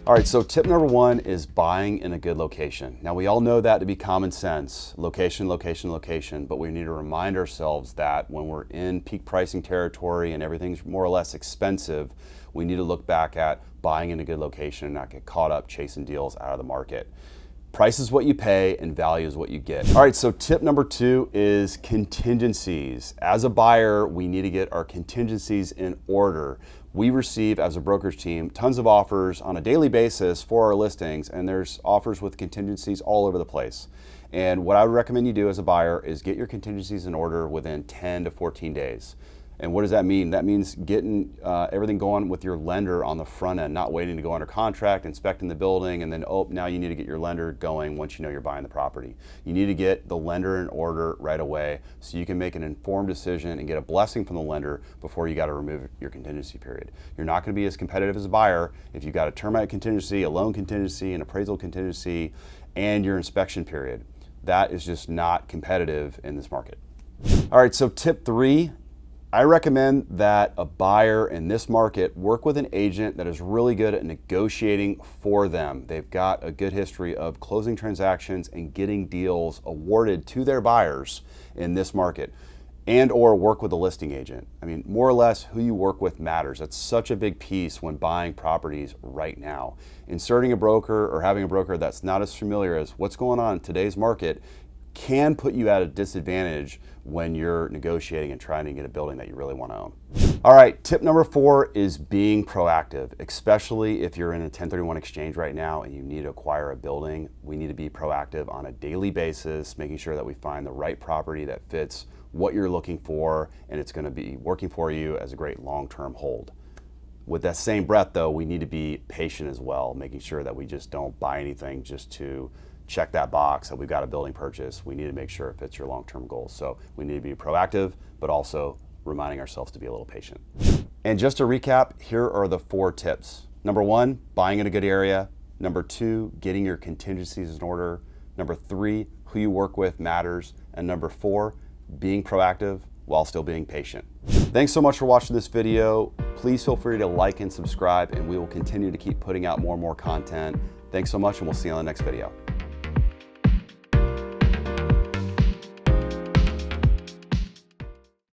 All right, so tip number one is buying in a good location. Now we all know that to be common sense, location, location, location, but we need to remind ourselves that when we're in peak pricing territory and everything's more or less expensive, we need to look back at buying in a good location and not get caught up chasing deals out of the market. Price is what you pay and value is what you get. All right, so tip number two is contingencies. As a buyer, we need to get our contingencies in order. We receive, as a brokerage team, tons of offers on a daily basis for our listings, and there's offers with contingencies all over the place. And what I would recommend you do as a buyer is get your contingencies in order within 10 to 14 days. And what does that mean? That means getting everything going with your lender on the front end, not waiting to go under contract, inspecting the building, and then, oh, now you need to get your lender going once you know you're buying the property. You need to get the lender in order right away so you can make an informed decision and get a blessing from the lender before you got to remove your contingency period. You're not going to be as competitive as a buyer if you've got a termite contingency, a loan contingency, an appraisal contingency, and your inspection period. That is just not competitive in this market. All right, so tip three, I recommend that a buyer in this market work with an agent that is really good at negotiating for them. They've got a good history of closing transactions and getting deals awarded to their buyers in this market, and or work with a listing agent. I mean, more or less who you work with matters. That's such a big piece when buying properties right now. Inserting a broker or having a broker that's not as familiar as what's going on in today's market can put you at a disadvantage when you're negotiating and trying to get a building that you really want to own. All right, tip number four is being proactive, especially if you're in a 1031 exchange right now and you need to acquire a building. We need to be proactive on a daily basis, making sure that we find the right property that fits what you're looking for and it's going to be working for you as a great long-term hold. With that same breath though, we need to be patient as well, making sure that we just don't buy anything just to check that box that we've got a building purchase. We need to make sure it fits your long-term goals. So we need to be proactive, but also reminding ourselves to be a little patient. And just to recap, here are the four tips. Number one, buying in a good area. Number two, getting your contingencies in order. Number three, who you work with matters. And number four, being proactive while still being patient. Thanks so much for watching this video. Please feel free to like and subscribe, and we will continue to keep putting out more and more content. Thanks so much, and we'll see you on the next video.